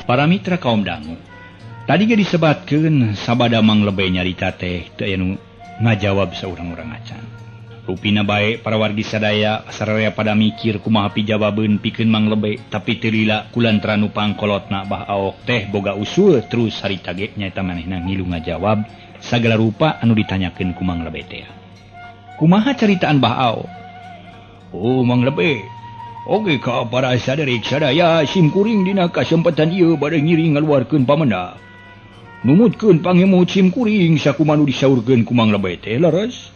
Para mitra kaum dangu. Tadi ge disebatkeun sabada mang lebay nyarita teh teu aya nu ngajawab saurang-urang acan. Rupina bae para wargi sadaya sararea pada mikir kumaha pijawabeun pikeun mang lebay tapi teu lila kulantaran nu pangkolotna bah aok teh boga usul terus harita ge nyaeta manehna ngilu ngajawab sagala rupa anu ditanyakeun ku mang lebay teh. Kumaha caritaan bah aok? Oh mang lebay, oge ka para sadarik sadaya simkuring dina kasempatan ieu bade ngiring ngaluarkeun pamendak. Numutkeun pangemot simkuring sakumaha nu disaurkeun ku mang lebay teh leres.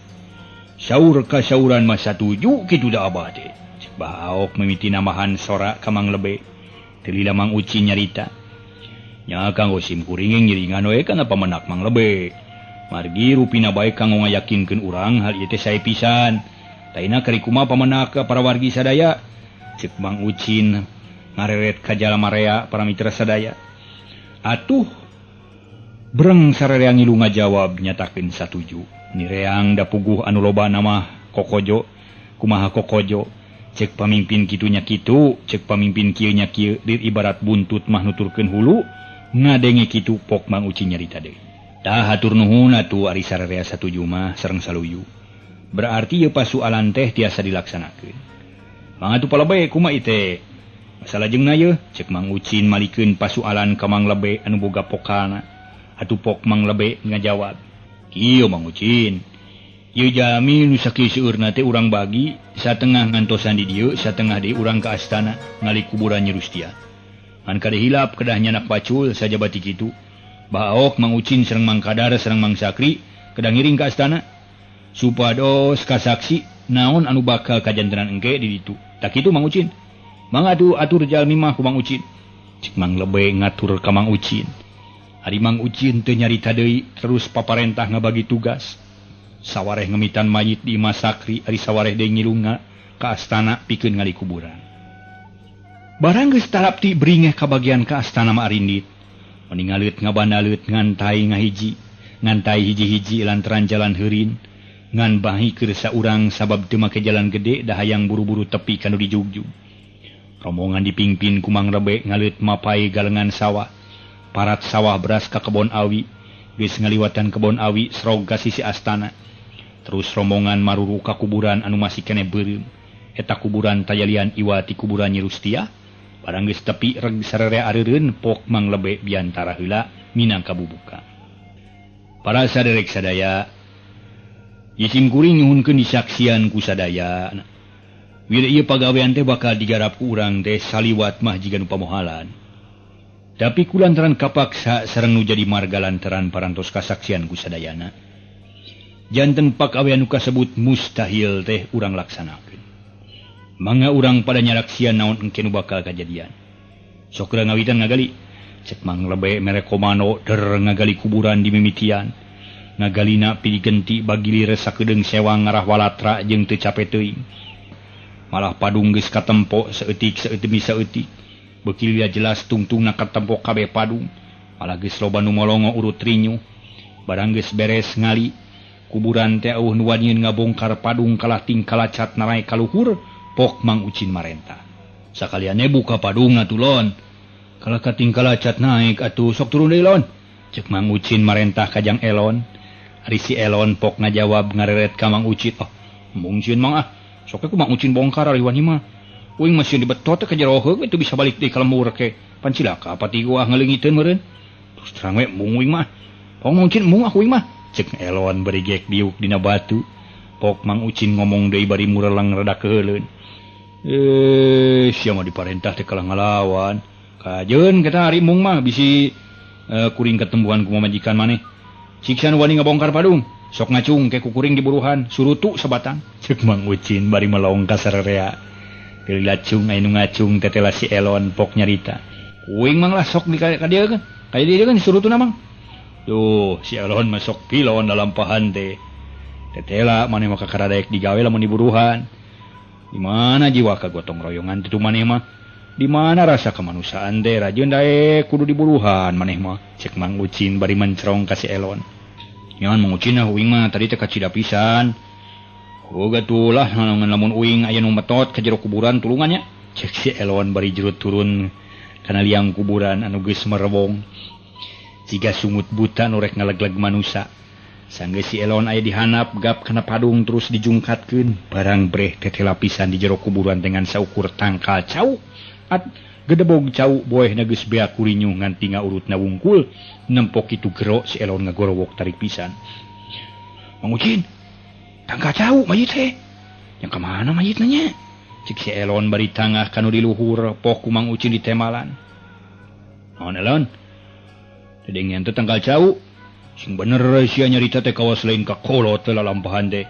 Saur kasauran mah satuju kitu da abah teh. Cek bah aok mimiti namahan sora ka mang lebay. Teu lila mang ucin nyarita. Nya kanggo simkuring ngiringan we kana pamendak mang lebay. Margi rupina bae kanggo ngayakinkeun urang hal ieu teh sae pisan. Taina kari kumaha pamendak para wargi sadaya. Cek Mang Ucin ngareret ka jalamarea para mitra sadaya. Atuh breng sararea ngilu ngajawab nyatakeun satuju. Nireang da puguh anu loba nama kokojo. Kumaha kokojo? Cek pamimpin kitu nya kitu, cek pamimpin kieu nya kieu dir ibarat buntut mah nuturkeun hulu. Ngadenge kitu pok Mang Ucin nyarita deui. Tah hatur nuhun atuh ari sararea satuju mah sareng saluyu. Berarti ieu pasualan teh tiasa dilaksanakeun. Mangatu palebay kumaha teh? Masalah jeung na yeuh, cek Mang Ucin malikeun pasualan ka Mang Lebay anu boga pokalna. Atuh pok Mang Lebay ngajawab. Kieu Mang Ucin. Ieu jalmi nu sakieu seueurna teh urang bagi, satengah ngantosan di dieu, satengah deui urang ka astana ngali kuburan Nyi Rustia. Ngan kada hilap kedah nyanak pacul saja bati kitu. Baok Mang Ucin sareng Mang Kadar sareng Mang Sakri kedah ngiring ka astana. Supados kasaksi naon anu bakal kajantenan engke di ditu. Tak kitu Mang Ucin. Mangadu atur jalmi mah ku Mang Ucin. Cek Mang Lebay ngatur ka Mang Ucin. Ari Mang Ucin teu nyarita deui terus paparentah ngabagi tugas. Sawareh ngemitan mayit di Imah Sakri ari sawareh deui ngilunga ka astana pikeun ngali kuburan. Barang geus talapti bringeh ka bagian ka astana mah arindit. Meningaleut ngabandaleut ngantai ngahiji, ngantai hiji-hiji lantaran jalan heurin. Ngan bahi keur saurang sabab teu make jalan gede da hayang buru-buru tepi kanu dijugjug. Rombongan dipingpin ku Mang Lebay ngaleut mapai galengan sawah. Parat sawah beras ka kebon awi, geus ngaliwatan kebon awi srog ka sisi astana. Terus rombongan maruru ka kuburan anu masih keneh beureum. Eta kuburan tayalian iwa ti kuburan Nyi Rustia. Barang geus tepi reg sararea areureun pok Mang Lebay biantara heula minangka bubuka. Para saderek sadaya, isim kuring nyuhunkeun disaksian ku sadaya. Wir ieu pagawean teh bakal digarap ku urang teh saliwat mah jiga nu pamohalan. Tapi kulantaran kapaksa sareng nu jadi marga lantaran parantos kasaksian ku sadayana. Janten pagawean nu kasebut mustahil teh urang laksanakeun. Mangga urang pada nyaraksian naon engke nu bakal kajadian. Sok urang ngawitan ngagali. Cek Mang Lebay mere komando der ngagali kuburan di mimitian. Ngagalina pilih genti bagili resa kedeung sewang ngarah walatra jeung teu cape teuing. Malah padung geus katempo saeutik demi saeutik. Beuki liat jelas tungtungna katempo kabeh padung. Malah geus loba nu molongo urut rinyu. Barang geus beres ngali, kuburan teh eueuh nu wanieun ngabongkar padung kalah ting kalacat narai ka luhur, pok Mang Ucin marentah. Sakaliannya buka padung atuh lon. Kalah kating kalacat naik atuh sok turun deui lon. Cek Mang Ucin marentah ka Jang Elon. Ari si Elon pok ngajawab ngareret ka Mang Ucin. Mung sieun Mang sok aku Mang Ucin bongkar ari wani mah. Uing masih dibetot ke jero heug itu bisa balik deui ka lembur ke. Pan cilaka pati gua ngaleungiteun meureun. Terus terang we mung uing mah. Pok Mang Ucin mung uing mah. Cek Elon bari gek diuk dina batu. Pok Mang Ucin ngomong deui bari mureleng rada keuleun. Sia mah diparentah teh kalah ngalawan. Kajeun kata ari mung mah bisi kuring ketembuhan ku majikan maneh. Siksa nu wani ngabongkar padung. Sok ngacung ke kukuring di buruhan, surutu sebatang. Cek Mang Ucin bari melong ka sararea. Teu lacung anu ngacung tetela si Elon pok nyarita. Uing mang lah sok di ka dieu kan. Kaya dia kan surutuna mang. Tuh, si Elon masuk pilon dalam pahan teh. Tetela maneh mah kakaradaek digawe lamun di buruhan. Di mana jiwa kagotong royongan itu maneh mah? Di mana rasa kemanusiaan teh rajeun daek kudu diburuhan maneh mah. Cek Mang Ucin bari mencerong ka si Elon. Ngan Mang Ucin uing mah tadi teh kacida pisan. Boga tulah lamun uing aya nu metot ka jero kuburan tulungannya. Cek si Elon bari jerut turun kana liang kuburan anu geus merebong. Jiga sungut buta nu rek ngalegleg manusia. Sanggeus si Elon aya dihanap gap kana padung terus dijungkatkeun barang breh tetela pisan di jero kuburan dengan saukur tangkal cau. Gedebog cau boehna geus bea kurinyu nganti ngaurutna wungkul nempok itu gero si Elon ngagorowok tarik pisan. Mang Ucin, tangka cau mayit teh. Yang kemana mayitna nya? Cik si Elon bari tangah kanu di luhur pok ku Mang Ucin ditemalan. Naon Elon? Dedengnya teh tangkal cau. Sing bener sia nyarita teh kawas lain ka kolot teh lalampahan teh.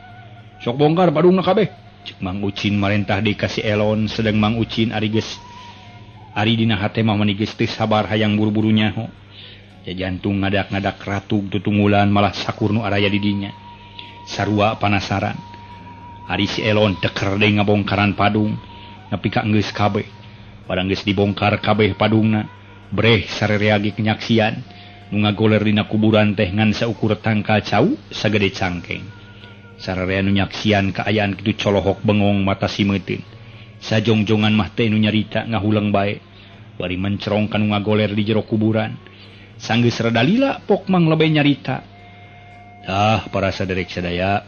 Sok bongkar padungna kabeh. Cik Mang Ucin marentah deui ka si Elon sedang Mang Ucin Ari dina hate mah manigeus teu sabar hayang buru-buru nyaho. Ya jantung ngadak-ngadak ratug tutunggulan malah sakur nu araya di dinya. Sarua panasaran. Ari si Elon teker deui ngabongkaran padung nepi ka geus kabeh. Barang geus dibongkar kabeh padungna, breh sarerea ge kenyaksian nu ngagoler dina kuburan teh ngan saukur tangkal cau sagede cangkeng. Sarerea nu nyaksian kaayaan kitu colohok bengong mata simeuteun. Sajongjongan mah teh nu nyarita ngahulang bae bari mencerong kanu ngagoler di jero kuburan. Sanggeus rada lila pok mang lebe nyarita. Tah para saderek sadaya,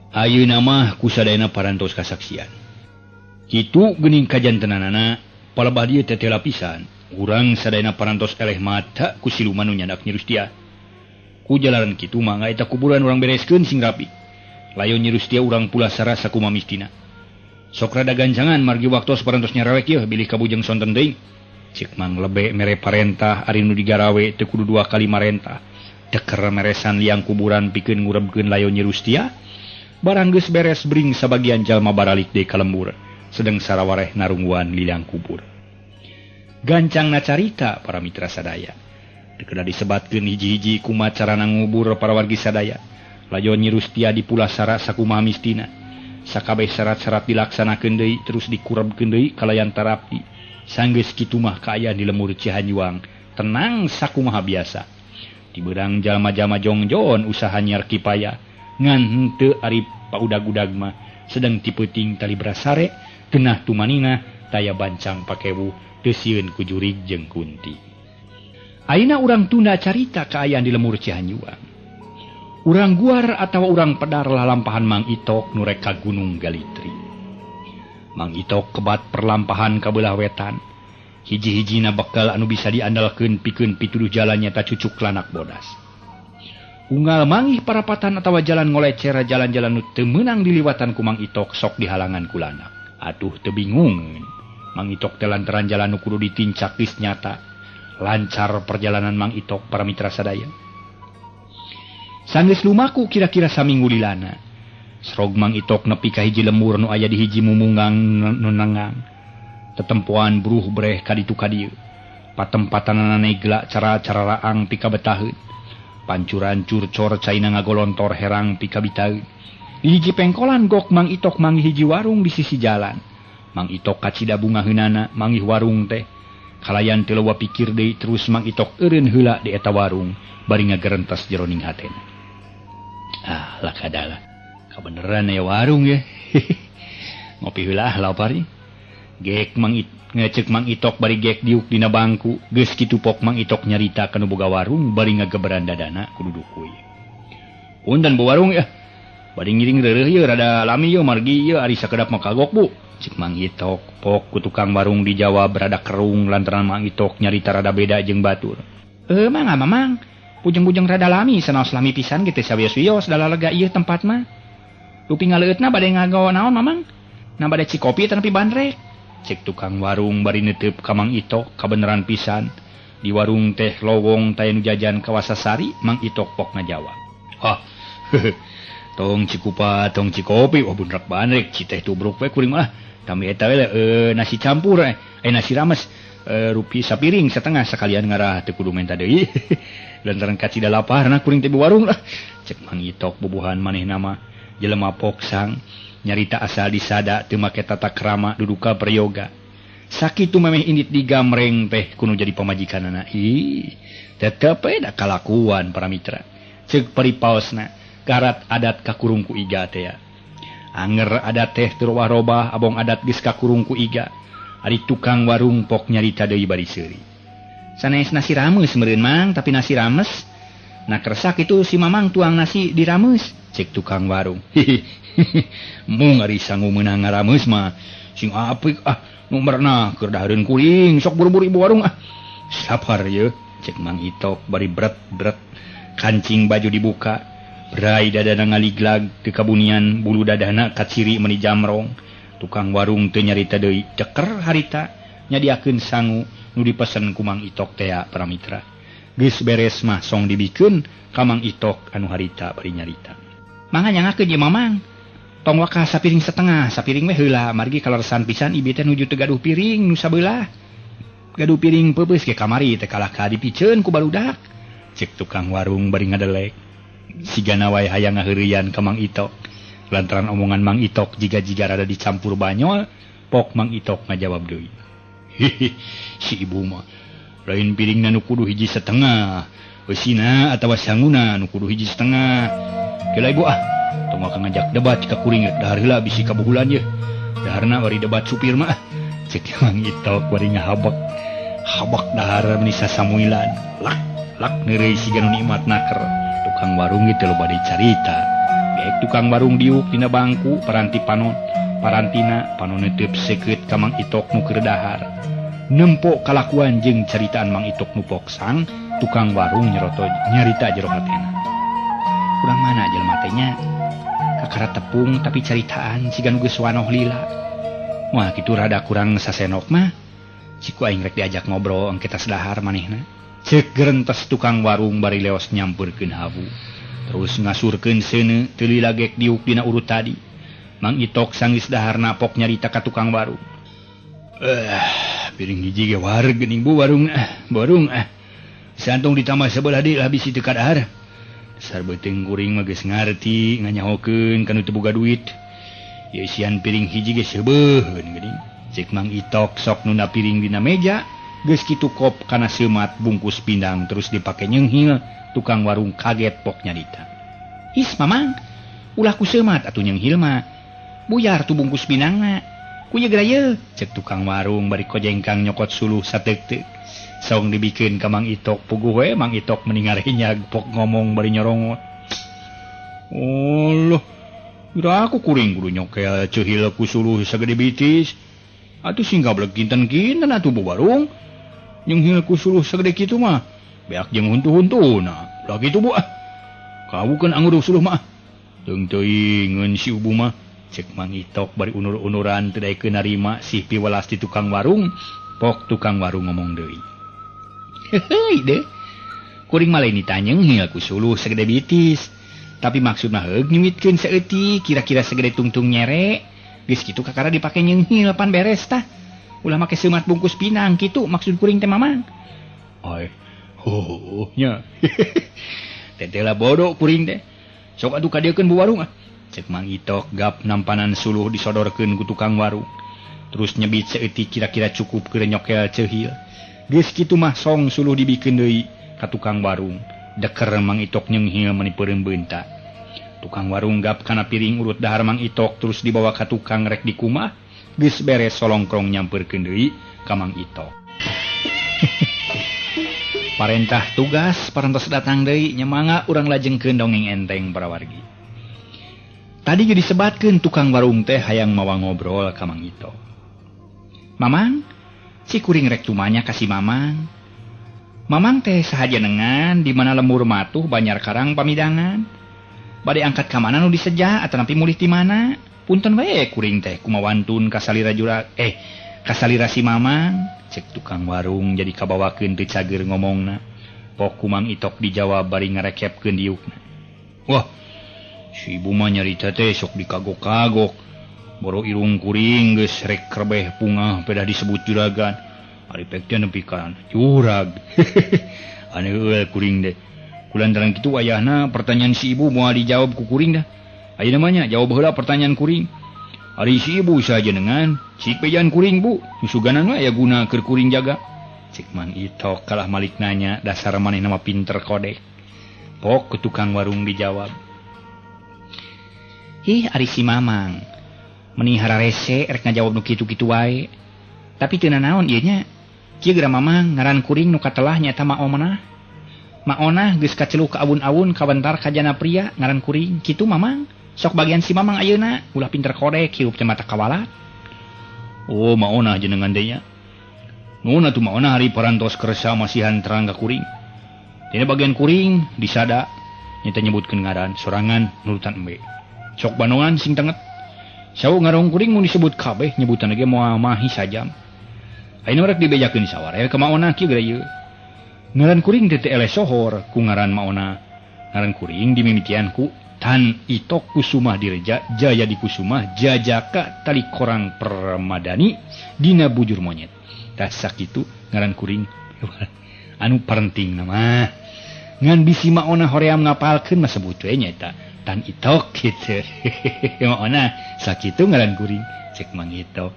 ayeuna mah ku sadayana parantos kasaksian. Kitu geuning kajantenanana palebah dieu teh lapisan. Urang sadayana parantos eleh mata ku siluman nu nyandak Nyi Rustia. Ku jalaran kitu mah eta kuburan urang bereskeun sing rapi. Layon Nyi Rustia urang pula sarasa kumaha mistina. Sok rada ganjangan margi waktos parantos nyarewek yeuh bilih kabujeng sonten deui. Cik Mang lebe mere parentah ari nu digarawe teu kudu 2 kali marentah. Deker meresan liang kuburan pikeun ngurebkeun layon Nyi Rustia. Barang geus beres bring sabagian jalma baralik deui ka lembur. Sedeng sarawareh narungguan liang kubur. Gancangna carita para mitra sadaya. Teu kedah disebatkeun hiji-hiji kumaha carana ngubur para wargi sadaya. Layon Nyi Rustia dipula sara sakumaha mistina. Sakabeh syarat-syarat dilaksanakeun deui terus dikurebkeun deui kalayan tarapi. Sanggeus kitu mah kaayaan di lemur Cihanjuang tenang sakumaha biasa. Di beurang jalma-jalma jongjon usaha nyiar kipaya ngan henteu ari paudag-udag mah sedang tipeuting tali brasare geunah tumanina taya bancang pakewu teu sieun ku Jurig jeung Kunti. Ayeuna urang tunda carita kaayaan di lemur Cihanjuang. Urang guar atawa urang pedar lalampahan Mang Itok nu rek ka Gunung Galitri. Mang Itok kebat perlampahan ka beulah wetan. Hiji-hijina bekal anu bisa diandalkeun pikeun pituduh jalan nyata cucuk lanak bodas. Unggal mangih parapatan atawa jalan ngolecer jalan-jalan nu teu meunang diliwatan ku Mang Itok sok dihalangan ku lanak. Atuh teu bingung. Mang Itok teh lantaran jalan nu kudu ditincak geus nyata. Lancar perjalanan Mang Itok para mitra sadaya. Sanggeus lumaku kira-kira saminggu lilana. Srog Mang Itok nepi ka hiji lemur nu aya di hiji mumungang nu nengang. Tetempoan bruh breh ka ditu ka dieu. Patempatanana negla cara-cara raang pika betaheun. Pancuran curcor caina ngagolontor herang pika bitaheun. Di hiji pengkolan gok Mang Itok mangih hiji warung di sisi jalan. Mang Itok kacida bunga heunana mangih warung teh. Kalayan teu leuwih pikir deui terus Mang Itok eureun heula di eta warung bari ngagerentas jeroning hatena. Ah, lah kadala. Kabeneran ya warung ya. Ngopi heula lapari. Gek ngecek Mang Itok bari gek diuk dina bangku. Geus kitu pok Mang Itok nyarita kanu boga warung bari ngageberan dadana ku dudukuy. Punten bu warung ya. Bari ngiring reureuh ieu rada lami ieu margi ieu ari sakedap mah kagok bu. Cik Mang Itok pok ku tukang warung dijawab rada kerung lantaran Mang Itok nyarita rada beda jeung batur. Mangga mamang. Bujeng-bujeng rada lami sanaos lami pisan gitu sawios-wios dalah lega ieu tempat mah. Lupi ngaleutna bade ngagawa naon mamang? Na bade cikopi teh nepi bandrek. Cek tukang warung bari neuteup ka Mang Itok kabeneran pisan. Di warung teh lowong taya nu jajan ka Wasasari, Mang Itok pok ngajawab. Tong cikupa, tong cikopi, wah bunrak banget, citeh tubruk we kuring mah. Kami eta we nasi campur, nasi rames, rupi sapiring setengah sekalian ngarah teu kudu menta deui. Lantaran kacida laparna kuring teh warung lah. Cek Mang Itok bubuhan manehna mah jelema poksang, nyarita asal disada teu make tata krama duduka prayoga. Sakitu memeh indit digamreng teh kudu jadi pamajikanana. Tetep da kalakuan para mitra. Cek paripaosna garat adat kakurung ku iga teh ya. Anger adat teh teu robah-robah abong adat geus kakurung ku iga. Ari tukang warung pok nyarita deui bari seuri. Sanes nasi rames meureun Mang, tapi nasi rames nah kersak itu si Mamang tuang nasi dirames. Cek tukang warung. Mung ari sangu meunang ngarames mah sing apik nu merna keur dahareun kuring sok buru-buru ibu warung Sabar ye, cek Mang Itok bari bret-bret kancing baju dibuka. Berai dadana ngaliglag teu kabunian bulu dadana kaciri meni jamrong. Tukang warung teu nyarita deui ceker harita nyadiakeun sangu nu dipesen ku Mang Itok teh para mitra. Geus beres mah song dibikeun ka Mang Itok anu harita bari nyarita. Mangga nyangakeun ye Mamang. Tong waka sapiring setengah, sapiring we heula margi kaleresan pisan ieu teh nuju teu gaduh piring nu sabeula. Gaduh piring peupeus ge kamari teh kalah ka dipiceun ku barudak. Cek tukang warung bari ngadelek. Sigana wae hayang ngaheureuyan ka Mang Itok. Lantaran omongan Mang Itok jiga-jiga rada dicampur banyol, pok Mang Itok ngajawab deui. Si ibu mah lain piringna nu kudu hiji setengah, eusina atawa sanguna nu kudu hiji setengah. Kela ibu tong maka ngajak debat ka kuring rek dahar heula bisi kabuhulan ye. Daharna bari debat supir mah. Cek Mang Itok bari ngahabak. Habak dahar meni sasamuilan. Lak neureuy siga nu nikmat naker. Tukang warung itu lo bade carita. Baik tukang warung diuk dina bangku paranti panon. Parantina panon teu seukeut ka Mang Itok nu keur dahar. Nempo kalakuan jeung caritaan Mang Itok nu poksang, tukang warung nyarita jero hatena. Urang mana jelema teh nya? Kakara tepung tapi caritaan siga nu geus wanoh lila. Wah kitu rada kurang sasenok mah. Ciku aing rek diajak ngobrol engke tas dahar manehna. Cek gerentes tukang warung bari leos nyampeurkeun hawu. Terus ngasurkeun seuneu teu lila gek diuk dina urut tadi. Mang Itok sanggeus daharna pok nyarita ka tukang warung. Piring hiji ge wareg geuning bu warung Santong ditambah sebelah deui lah bisi teu kadahar. Dasar beuteung kuring mah geus ngarti nganyahokeun kana teu boga duit. Ye sian piring hiji ge seubeuheun geuning. Cek Mang Itok sok nunda piring dina meja. Geus kitu kop kana seumat bungkus pindang terus dipake nyenghil. Tukang warung kaget pok nyarita. Is Mamang, ulah ku seumat atuh nyenghil mah. Buyar tu bungkus pindangna. Ku ye geraya, cek tukang warung bari kojengkang nyokot suluh sateuk-teuk. Song dibikeun ka Mang Itok puguh we Mang Itok mending ngarenyag pok ngomong bari nyorongot. Allah, kira aku kuring kudu nyokel ceuhil ku suluh sagede bitis. Atuh singga bleg kinten-kinten atuh bu warung. Nyenghil ku suluh sagede kitu mah beak jeung huntu-huntuna. Lah kitu bu Kawukeun anggur suluh mah. Teung teuingeun si ubu mah. Cek Mang Itok bari unur-unuran teu daekeun narima sih piwelas ti tukang warung. Pok tukang warung ngomong deui. Heuheuy deh. Kuring mah lain ditanyenghil ku suluh sagede bitis. Tapi maksudna heug nyumitkeun saeutik kira-kira sagede tungtung nyere. Geus kitu kakara dipake nyenghil pan beres tah. Ulah make seumat bungkus pinang kitu maksud kuring teh Mamang. Nya. Tetela bodoh kuring teh. Sok atuh kadeukeun bu warung Cek Mang Itok gap nampanan suluh disodorkeun ku tukang warung. Terus nyebit saeutik kira-kira cukup keur nyokel ceuhil. Geus kitu mah song suluh dibikeun deui ka tukang warung. Deker Mang Itok nyenghil meni peureum beunta. Tukang warung gap kana piring urut dahar Mang Itok terus dibawa ka tukang rek dikumah. Geus beres solongkrong nyampeurkeun deui ka Mang Itok. Parentah tugas parantos datang deui nya mangga urang lajengkeun dongeng enteng para wargi. Tadi ge disebatkeun tukang warung teh hayang mawa ngobrol ka Mang Itok. Mamang, si kuring rek tumanya ka si Mamang. Mamang teh sahaja nengan di mana lembur matuh banyar karang pamidangan. Bade angkat ka mana nu diseja atanapi mulih ti mana? Punten wae kuring teh kumawantun ka salira si Mamang. Cek tukang warung jadi kabawakeun teu cager ngomongna. Pok ku Mang Itok dijawab bari ngarekepkeun diukna. Wah, Si ibu mah nyarita teh sok dikagok-kagok. Boro irung kuring geus rek krebeh pungah pedah disebut juragan. Ari pek teh nepi ka jurag. Anu eueuh kuring deh. Kulantaran kitu ayahna pertanyaan si ibu moal dijawab ku kuring dah. Ayeuna mah nya jawab heula pertanyaan kuring. Ari si ibu saja dengan cik pejan kuring bu. Susuganan mah aya guna keur kuring jaga. Cik Mang Itok kalah malik nanya dasar manehna mah pinter kodek. Pok ke tukang warung dijawab. Ih ari si Mamang. Menihara rese rek ngajawab nu kitu-kitu wae. Tapi teu naon ieu nya. Kieu geura Mamang ngaran kuring nu katelah nyaeta Maonah. Maonah geus kaceluh ka awun-awun kawentar ka jana pria ngaran kuring. Kitu Mamang. Sok bagian si Mamang ayeuna ulah pinter kodek hirup teh mata kawalat. Oh Maonah jenengan deui nya. Nuhun atuh Maonah hari parantos kersa masihan terang ka kuring. Dina bagian kuring disada nyata nyebutkeun ngaran sorangan nurutan embe. Sok banongan sing tenget. Sawu ngarong kuring mun disebut kabeh nyebutan ge moal mahi sajam. Ayeuna rek dibejakeun sawareh ka Maonah kieu geura ieu. Ngaran kuring teh eleh sohor ku ngaran Maonah. Ngaran kuring dimimitian ku Tan Itok Kusumah Direja Jaya di Kusumah Jajaka Tali Korang Permadani dina bujur monyet. Tah sakitu ngaran kuring anu parenting nama. Ngan bisi Maonah hoream ngapalkeun mah sebut we nyaeta Tan Itok kitu. Maonah sakitu ngaran kuring cek Mang Itok.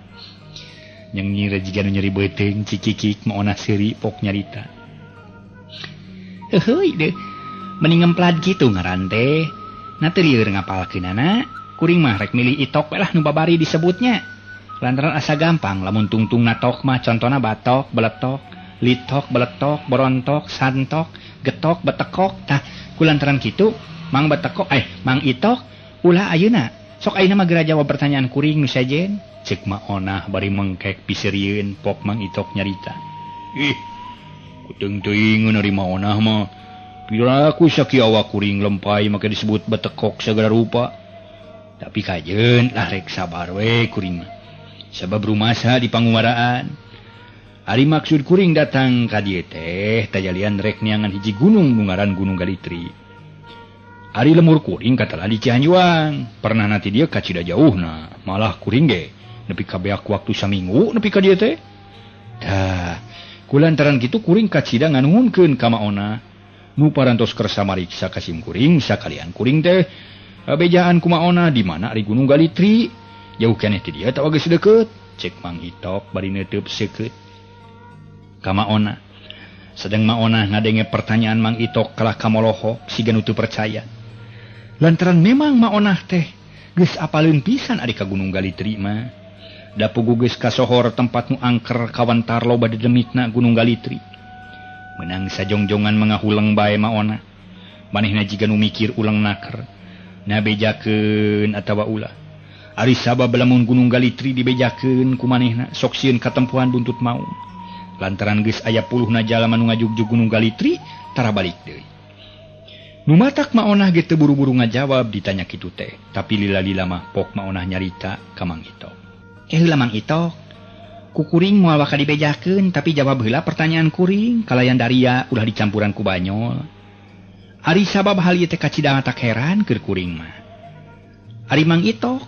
Yang nyira jiga nu nyeri beuteung cikikik Maonah seuri pok nyarita. Heuheuy deh. Mending ngemplat kitu ngaran teh. Na teu lieur ngapalkeunana, kuring mah rek milih Itok we lah nu babari disebutnya. Lantaran asa gampang lamun tungtung natok mah contona batok, beletok, litok, beletok, borontok, santok, getok, betekok. Tah kulantaran kitu Mang Itok ulah ayeuna sok ayeuna mah geura jawab pertanyaan kuring nu sajen. Ceuk Maonah bari mengkek piserieun pok Mang Itok nyarita. Ih, kuteung teuing ari Maonah mah. Piraku sakiawa kuring lempay maka disebut betekok segala rupa. Tapi kajeun lah rek sabar we kuring mah. Sabab rumasa di pangumaraan. Ari maksud kuring datang ka dieu teh tajalian rek neangan hiji gunung nu ngaran Gunung Galitri. Ari lemur kuring katalah di Cianjuang. Pernah nanti dia ka Cidajauhna. Malah kuring ge nepi ka beak waktu saminggu nepi ka dieu teh. Tah, kulantaran kitu kuring ka Cida nganuhunkeun ka Maonah. Nu parantos kersa mariksa kasim kuring sakalian kuring teh bejaan ku Maonah di mana ari Gunung Galitri. Jauh keneh ti dieu tah geus deukeut. Cek Mang Itok bari neuteub seukeut ka Maonah. Sedang Maonah ngadenge pertanyaan Mang Itok kalah kamolohok siga nu teu percaya. Lantaran memang Maonah teh geus apaleun pisan ari ka Gunung Galitri mah. Da pugu geus kasohor tempat nu angker kawantar loba dedemikna Gunung Galitri. Menang sajongjongan mangahuleng bae Maonah. Manehna jiga nu mikir ulang naker. Na bejakeun atawa ulah. Ari sabab lamun Gunung Galitri dibejakeun ku manehna sok sieun katempuhan buntut maung. Lantaran geus aya puluhna jalma nu ngajugjug Gunung Galitri tara balik deui. Nu matak Maonah ge teu buru-buru ngajawab ditanya kitu teh, tapi lila-lila mah pok Maonah nyarita ka Mang Itok. Heula Mang Itok. Ku kuring moal bakal dibejakeun tapi jawab heula pertanyaan kuring kalayan daria ulah dicampuran ku banyol. Ari sabab hal ieu teh kacida tak heran keur kuring mah. Ari Mang Itok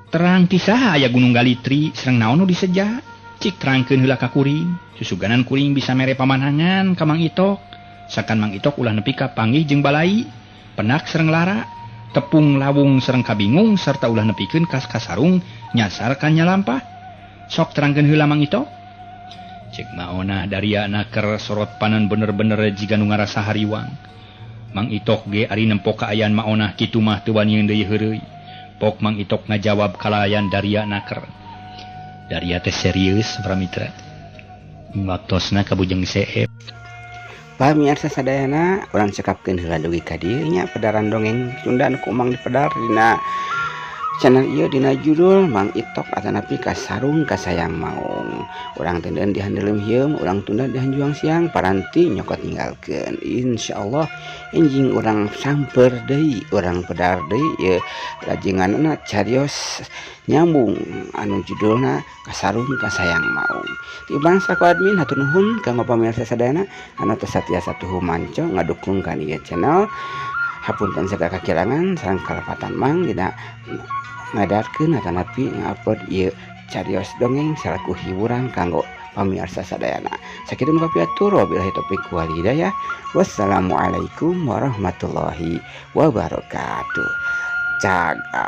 terang ti saha aya Gunung Galitri sareng naon nu diseja? Cik terangkeun heula ka kuring. Susuganan kuring bisa mere pamanangan ka Mang Itok. Sakan Mang Itok ulah nepi ka panggih jeung balai, penak sareng lara, tepung lawung sareng kabingung sarta ulah nepikeun kas kasarung nyasar ka nyalampah. Sok terangkeun heula Mang Itok. Cek Maonah daria naker sorot panon bener-bener jiga nu ngarasa hariwang. Mang Itok ge ari nempo kaayaan Maonah kitu mah teu wani deui heureuy. Pok Mang Itok ngajawab kalayan daria naker. Daria teh serius pramitra. Waktosna kabujeng seep. Pamirsa sadayana urang cekapkeun heula dugi ka dieu nya pedaran dongeng Sunda nu ku Mang dipedar dina channel ieu dina judul Mang Itok atanapi ka sarung kasayang maung. Urang tenden dihandeuleum hieum, urang tunda dihanjuang siang, paranti nyokot ninggalkeun. Insyaallah enjing urang samper deui, urang pedar deui ieu lajenganna carios nyambung anu judulna kasarung kasayang maung. Ti bangsa ku admin hatur nuhun kanggo pamirsa sadayana anu teu satia satuhu manco ngadukung ka ieu channel. Hapunten sagala kakirangan sareng kalepatan Mang dina ngadarkeun atanapi ngupload ieu carios dongeng salaku hiburan kanggo pamirsa sadayana. Sakitu papiatur wabillahi taufik wal hidayah. Wassalamualaikum warahmatullahi wabarakatuh. Jaga.